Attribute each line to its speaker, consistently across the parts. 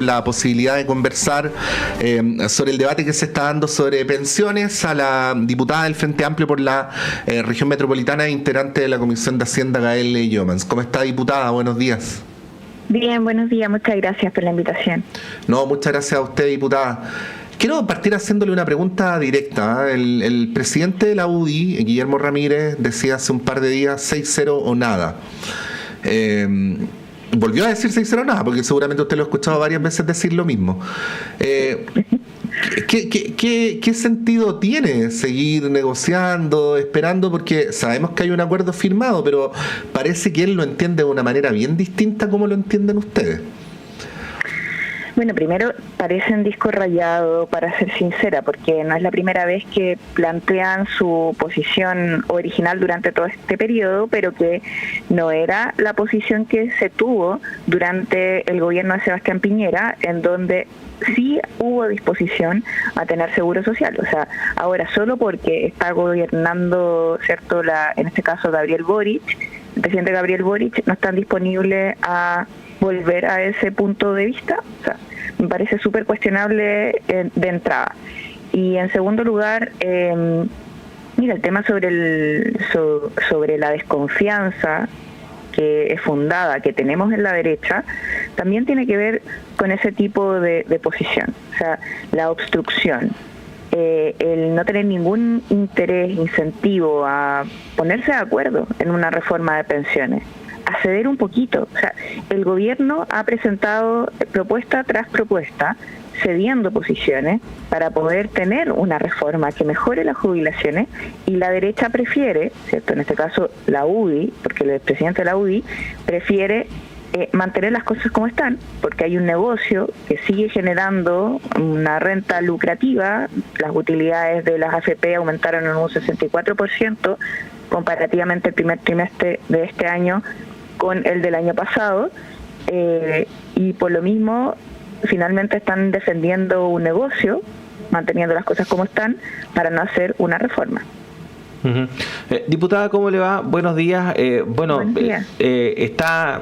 Speaker 1: la posibilidad de conversar sobre el debate que se está dando sobre pensiones a la diputada del Frente Amplio por la región metropolitana e integrante de la Comisión de Hacienda, Gael Llomans. ¿Cómo está, diputada? Buenos días.
Speaker 2: Bien, buenos días. Muchas gracias por la invitación.
Speaker 1: No, muchas gracias a usted, diputada. Quiero partir haciéndole una pregunta directa. El presidente de la UDI, Guillermo Ramírez, decía hace un par de días 6-0 o nada. Volvió a decir 6-0 nada, porque seguramente usted lo ha escuchado varias veces decir lo mismo. ¿Qué sentido tiene seguir negociando, esperando? Porque sabemos que hay un acuerdo firmado, pero parece que él lo entiende de una manera bien distinta como lo entienden ustedes.
Speaker 2: Bueno, primero parece un disco rayado, para ser sincera, porque no es la primera vez que plantean su posición original durante todo este periodo, pero que no era la posición que se tuvo durante el gobierno de Sebastián Piñera, en donde sí hubo disposición a tener seguro social. O sea, ahora solo porque está gobernando, ¿cierto?, en este caso Gabriel Boric, el presidente Gabriel Boric, no están disponibles a volver a ese punto de vista. O sea, me parece súper cuestionable de entrada. Y en segundo lugar, mira, el tema sobre la desconfianza que es fundada, que tenemos en la derecha, también tiene que ver con ese tipo de posición. O sea, la obstrucción, el no tener ningún interés, incentivo a ponerse de acuerdo en una reforma de pensiones, a ceder un poquito. O sea, el gobierno ha presentado propuesta tras propuesta, cediendo posiciones para poder tener una reforma que mejore las jubilaciones, y la derecha prefiere, ¿cierto?, en este caso la UDI, porque el presidente de la UDI prefiere mantener las cosas como están, porque hay un negocio que sigue generando una renta lucrativa. Las utilidades de las AFP aumentaron en un 64% comparativamente el primer trimestre de este año con el del año pasado, y por lo mismo finalmente están defendiendo un negocio, manteniendo las cosas como están, para no hacer una reforma.
Speaker 3: Uh-huh. Diputada, ¿cómo le va? Buenos días.
Speaker 2: Buenos días.
Speaker 3: Está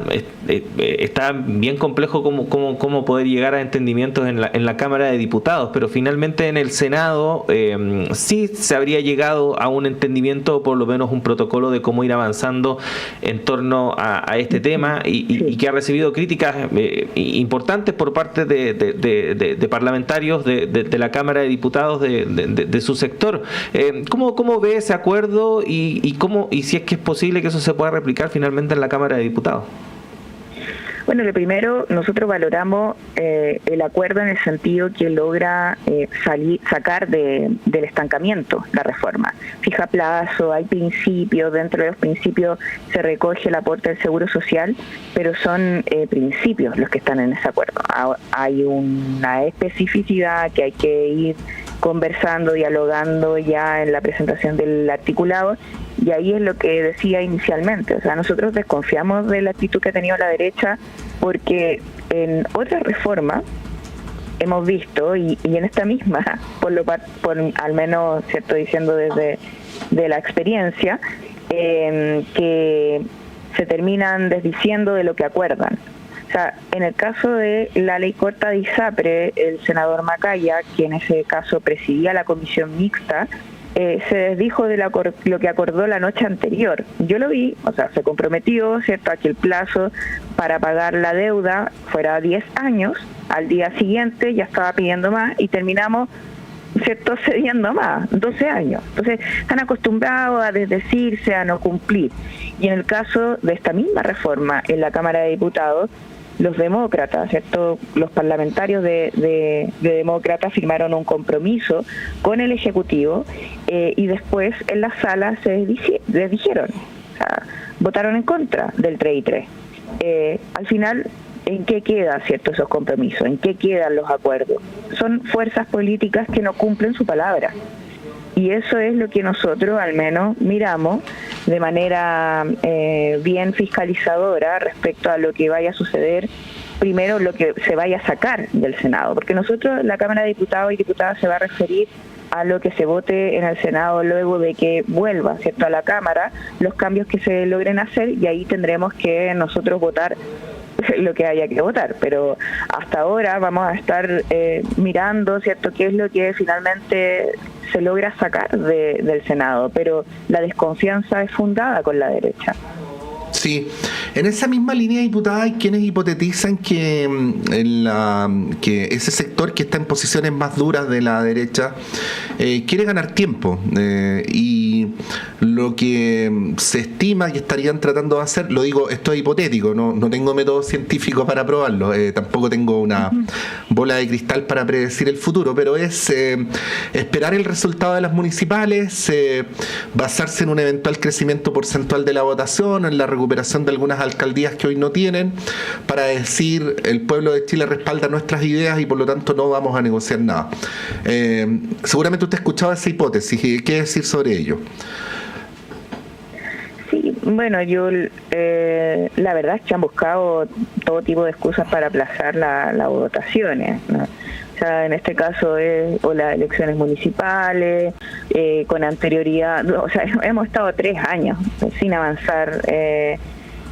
Speaker 3: bien complejo cómo poder llegar a entendimientos en la Cámara de Diputados, pero finalmente en el Senado sí se habría llegado a un entendimiento, por lo menos un protocolo de cómo ir avanzando en torno a este tema, y que ha recibido críticas importantes por parte de parlamentarios de la Cámara de Diputados de su sector. ¿Cómo ve ese acuerdo y si es que es posible que eso se pueda replicar finalmente en la Cámara de Diputados?
Speaker 2: Bueno, lo primero, nosotros valoramos el acuerdo en el sentido que logra sacar del estancamiento la reforma. Fija plazo, hay principios, dentro de los principios se recoge el aporte del Seguro Social, pero son principios los que están en ese acuerdo. Hay una especificidad que hay que ir conversando, dialogando ya en la presentación del articulado, y ahí es lo que decía inicialmente. O sea, nosotros desconfiamos de la actitud que ha tenido la derecha, porque en otras reformas hemos visto, y en esta misma, por al menos, cierto, diciendo desde de la experiencia, que se terminan desdiciendo de lo que acuerdan. O sea, en el caso de la ley corta de ISAPRE, el senador Macaya, que en ese caso presidía la comisión mixta, se desdijo de lo que acordó la noche anterior. Yo lo vi, o sea, se comprometió, ¿cierto?, a que el plazo para pagar la deuda fuera 10 años, al día siguiente ya estaba pidiendo más y terminamos, ¿cierto?, cediendo más, 12 años. Entonces, están acostumbrados a desdecirse, a no cumplir. Y en el caso de esta misma reforma en la Cámara de Diputados, los demócratas, ¿cierto?, los parlamentarios de demócratas firmaron un compromiso con el Ejecutivo, y después en la sala se desdijeron, o sea, votaron en contra del 3 y 3. Al final, ¿en qué quedan, cierto, esos compromisos? ¿En qué quedan los acuerdos? Son fuerzas políticas que no cumplen su palabra. Y eso es lo que nosotros al menos miramos de manera bien fiscalizadora respecto a lo que vaya a suceder, primero lo que se vaya a sacar del Senado, porque nosotros, la Cámara de Diputados y Diputadas, se va a referir a lo que se vote en el Senado luego de que vuelva, ¿cierto?, a la Cámara, los cambios que se logren hacer, y ahí tendremos que nosotros votar lo que haya que votar, pero hasta ahora vamos a estar mirando, ¿cierto?, qué es lo que finalmente se logra sacar del Senado, pero la desconfianza es fundada con la derecha.
Speaker 1: Sí, en esa misma línea, diputada, hay quienes hipotetizan que que ese sector que está en posiciones más duras de la derecha quiere ganar tiempo, y lo que se estima que estarían tratando de hacer, lo digo, esto es hipotético, no tengo método científico para probarlo, tampoco tengo una bola de cristal para predecir el futuro, pero es esperar el resultado de las municipales, basarse en un eventual crecimiento porcentual de la votación, en la recuperación de algunas alcaldías que hoy no tienen, para decir el pueblo de Chile respalda nuestras ideas y por lo tanto no vamos a negociar nada. Seguramente usted ha escuchado esa hipótesis. ¿Qué decir sobre ello?
Speaker 2: Sí, bueno, yo la verdad es que han buscado todo tipo de excusas para aplazar las votaciones, ¿no? O sea, en este caso o las elecciones municipales, con anterioridad, o sea, hemos estado 3 años sin avanzar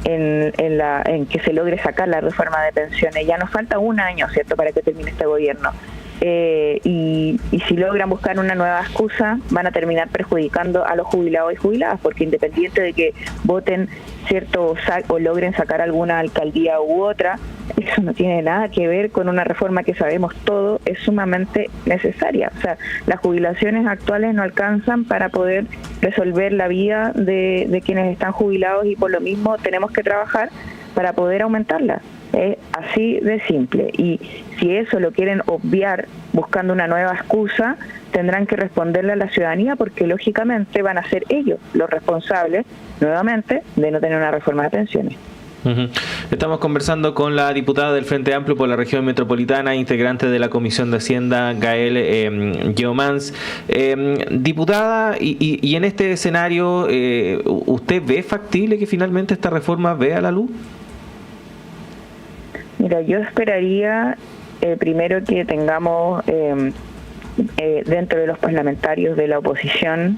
Speaker 2: en que se logre sacar la reforma de pensiones. Ya nos falta 1 año, ¿cierto?, para que termine este gobierno. Y si logran buscar una nueva excusa, van a terminar perjudicando a los jubilados y jubiladas, porque independiente de que voten, ¿cierto?, o logren sacar alguna alcaldía u otra, eso no tiene nada que ver con una reforma que sabemos todo es sumamente necesaria. O sea, las jubilaciones actuales no alcanzan para poder resolver la vida de quienes están jubilados, y por lo mismo tenemos que trabajar para poder aumentarla. Es así de simple, y si eso lo quieren obviar buscando una nueva excusa, tendrán que responderle a la ciudadanía, porque lógicamente van a ser ellos los responsables nuevamente de no tener una reforma de pensiones.
Speaker 3: Estamos conversando con la diputada del Frente Amplio por la región metropolitana, integrante de la Comisión de Hacienda, Gael Yeomans. Diputada, y en este escenario, ¿usted ve factible que finalmente esta reforma vea la luz?
Speaker 2: Mira, yo esperaría primero que tengamos dentro de los parlamentarios de la oposición,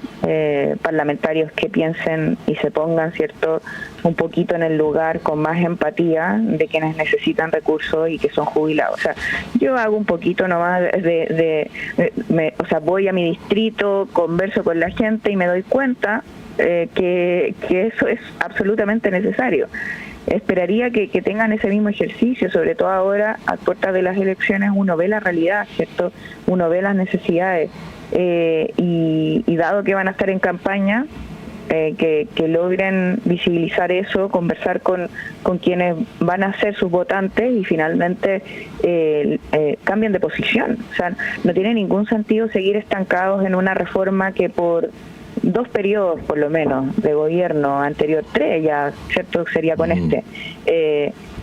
Speaker 2: parlamentarios que piensen y se pongan, ¿cierto?, un poquito en el lugar con más empatía de quienes necesitan recursos y que son jubilados. O sea, yo hago un poquito nomás o sea, voy a mi distrito, converso con la gente y me doy cuenta que eso es absolutamente necesario. Esperaría que tengan ese mismo ejercicio, sobre todo ahora, a puertas de las elecciones, uno ve la realidad, ¿cierto? Uno ve las necesidades, y dado que van a estar en campaña, que logren visibilizar eso, conversar con quienes van a ser sus votantes y finalmente cambien de posición. O sea, no tiene ningún sentido seguir estancados en una reforma que por 2 periodos por lo menos de gobierno anterior, 3 ya, ¿cierto?, sería con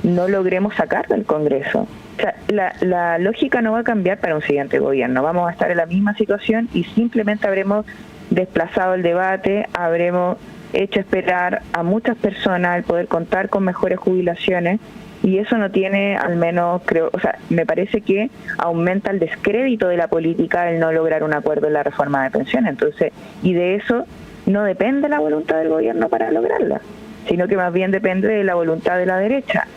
Speaker 2: no logremos sacar del Congreso. O sea, la lógica no va a cambiar para un siguiente gobierno. Vamos a estar en la misma situación y simplemente habremos desplazado el debate, habremos hecho esperar a muchas personas el poder contar con mejores jubilaciones, y eso no tiene, al menos creo, o sea, me parece que aumenta el descrédito de la política el no lograr un acuerdo en la reforma de pensiones. Entonces, y de eso no depende la voluntad del gobierno para lograrla, sino que más bien depende de la voluntad de la derecha.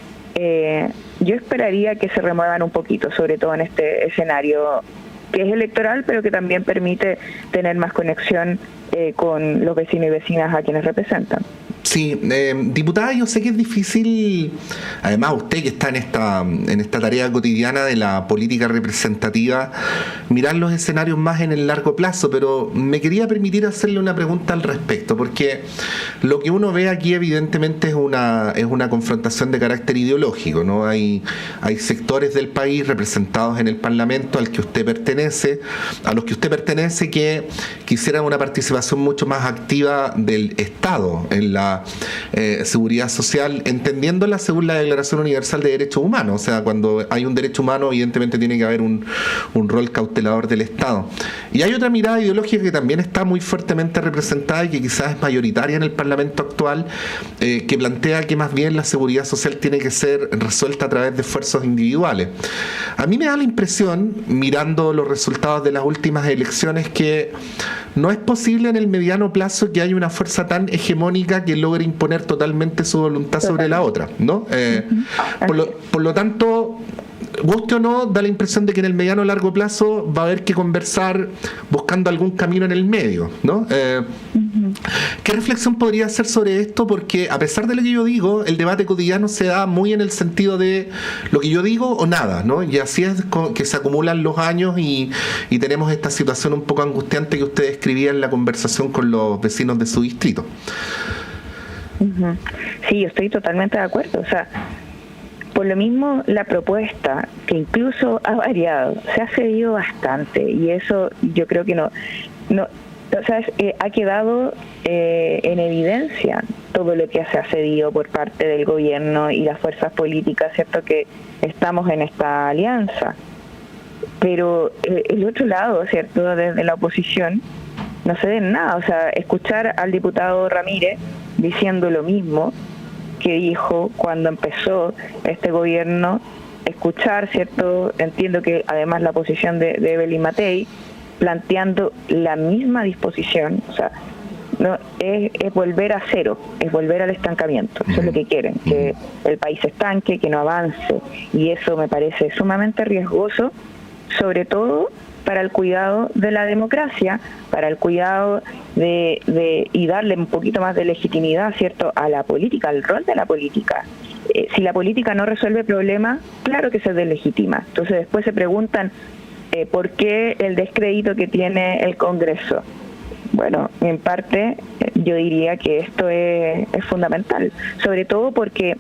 Speaker 2: Yo esperaría que se remuevan un poquito, sobre todo en este escenario que es electoral, pero que también permite tener más conexión con los vecinos y vecinas a quienes representan.
Speaker 1: Sí, diputada, yo sé que es difícil, además usted que está en esta tarea cotidiana de la política representativa, mirar los escenarios más en el largo plazo, pero me quería permitir hacerle una pregunta al respecto, porque lo que uno ve aquí evidentemente es una confrontación de carácter ideológico, ¿no? Hay sectores del país representados en el Parlamento a los que usted pertenece que quisieran una participación mucho más activa del Estado en la seguridad social, entendiéndola según la Declaración Universal de Derechos Humanos. O sea, cuando hay un derecho humano, evidentemente tiene que haber un rol cautelador del Estado. Y hay otra mirada ideológica que también está muy fuertemente representada y que quizás es mayoritaria en el Parlamento actual, que plantea que más bien la seguridad social tiene que ser resuelta a través de esfuerzos individuales. A mí me da la impresión, mirando los resultados de las últimas elecciones, que no es posible en el mediano plazo que haya una fuerza tan hegemónica que logre imponer totalmente su voluntad sobre la otra, ¿no? Por lo tanto, guste o no, da la impresión de que en el mediano o largo plazo va a haber que conversar buscando algún camino en el medio, ¿no? ¿Qué reflexión podría hacer sobre esto? Porque a pesar de lo que yo digo, el debate cotidiano se da muy en el sentido de lo que yo digo o nada, ¿no? Y así es que se acumulan los años y tenemos esta situación un poco angustiante que usted describía en la conversación con los vecinos de su distrito.
Speaker 2: Sí, yo estoy totalmente de acuerdo. O sea, por lo mismo, la propuesta, que incluso ha variado, se ha cedido bastante, y eso yo creo que no o sea, ha quedado en evidencia todo lo que se ha cedido por parte del gobierno y las fuerzas políticas, ¿cierto?, que estamos en esta alianza. Pero el otro lado, ¿cierto?, desde la oposición, no se den nada. O sea, escuchar al diputado Ramírez diciendo lo mismo que dijo cuando empezó este gobierno, escuchar, ¿cierto? Entiendo que además la posición de Evelyn Matei, planteando la misma disposición, o sea, no es volver a cero, es volver al estancamiento. Eso es lo que quieren, que el país se estanque, que no avance, y eso me parece sumamente riesgoso, sobre todo para el cuidado de la democracia, para el cuidado y darle un poquito más de legitimidad, ¿cierto?, a la política, al rol de la política. Si la política no resuelve problemas, claro que se deslegitima. Entonces después se preguntan por qué el descrédito que tiene el Congreso. Bueno, en parte yo diría que esto es fundamental, sobre todo porque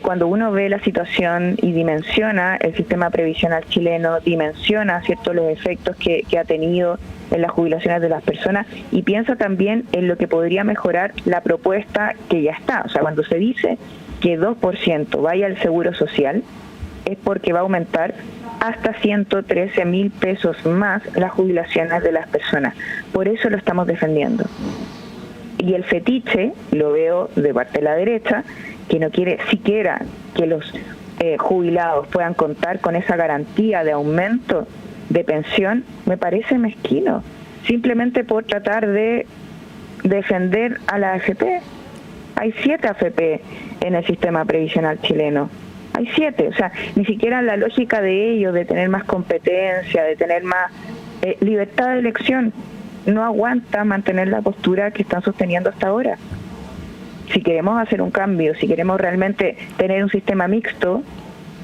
Speaker 2: cuando uno ve la situación y dimensiona el sistema previsional chileno, dimensiona, ¿cierto?, los efectos que ha tenido en las jubilaciones de las personas, y piensa también en lo que podría mejorar la propuesta que ya está. O sea, cuando se dice que 2% vaya al seguro social, es porque va a aumentar hasta 113.000 pesos más las jubilaciones de las personas. Por eso lo estamos defendiendo. Y el fetiche, lo veo de parte de la derecha, que no quiere siquiera que los jubilados puedan contar con esa garantía de aumento de pensión, me parece mezquino, simplemente por tratar de defender a la AFP. Hay 7 AFP en el sistema previsional chileno. Hay 7, o sea, ni siquiera la lógica de ellos, de tener más competencia, de tener más libertad de elección, no aguanta mantener la postura que están sosteniendo hasta ahora. Si queremos hacer un cambio, si queremos realmente tener un sistema mixto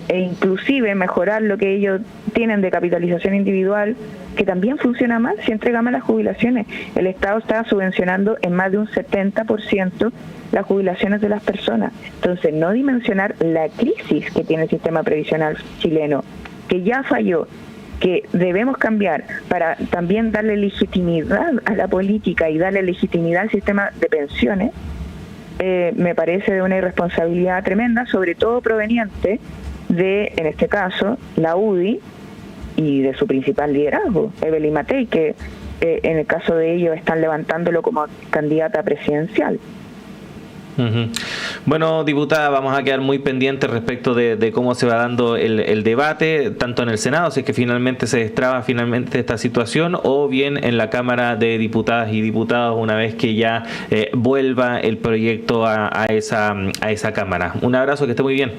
Speaker 2: e inclusive mejorar lo que ellos tienen de capitalización individual, que también funciona mal si entregamos las jubilaciones. El Estado está subvencionando en más de un 70% las jubilaciones de las personas. Entonces, no dimensionar la crisis que tiene el sistema previsional chileno, que ya falló, que debemos cambiar para también darle legitimidad a la política y darle legitimidad al sistema de pensiones, me parece de una irresponsabilidad tremenda, sobre todo proveniente de, en este caso, la UDI y de su principal liderazgo, Evelyn Matei, que en el caso de ellos están levantándolo como candidata presidencial.
Speaker 3: Bueno, diputada, vamos a quedar muy pendientes respecto de cómo se va dando el debate, tanto en el Senado, si es que finalmente se destraba finalmente esta situación, o bien en la Cámara de Diputadas y Diputados, una vez que ya vuelva el proyecto a esa Cámara. Un abrazo, que esté muy bien.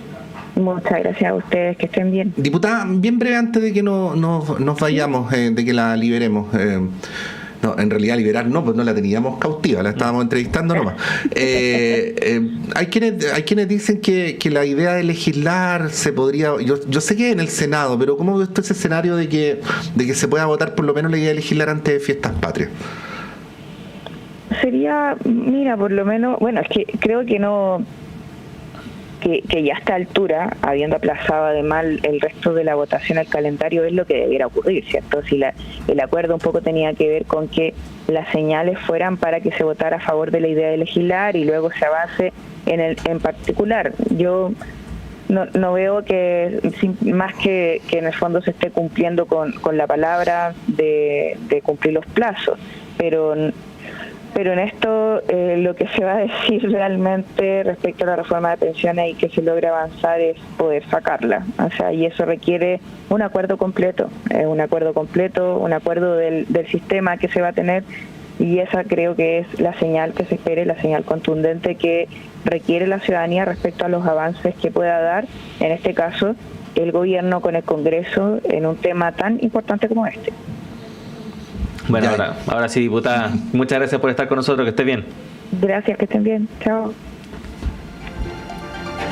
Speaker 2: Muchas gracias a ustedes, que estén bien.
Speaker 1: Diputada, bien breve antes de que nos vayamos, de que la liberemos. No, en realidad liberar no, pues no la teníamos cautiva, la estábamos entrevistando nomás. Hay quienes dicen que la idea de legislar se podría, yo sé que en el Senado, pero ¿cómo ve usted ese escenario de que se pueda votar por lo menos la idea de legislar antes de fiestas patrias?
Speaker 2: Sería, mira, por lo menos, bueno, es que creo que no, que ya a esta altura, habiendo aplazado además el resto de la votación al calendario, es lo que debiera ocurrir, ¿cierto? Si el acuerdo un poco tenía que ver con que las señales fueran para que se votara a favor de la idea de legislar y luego se avance en particular. Yo no veo que más que en el fondo se esté cumpliendo con la palabra de cumplir los plazos, pero pero en esto lo que se va a decir realmente respecto a la reforma de pensiones y que se logre avanzar es poder sacarla. O sea, y eso requiere un acuerdo completo, un acuerdo del sistema que se va a tener, y esa creo que es la señal que se espere, la señal contundente que requiere la ciudadanía respecto a los avances que pueda dar, en este caso, el gobierno con el Congreso en un tema tan importante como este.
Speaker 3: Bueno, ahora sí, diputada, muchas gracias por estar con nosotros, que esté bien.
Speaker 2: Gracias, que estén bien. Chao.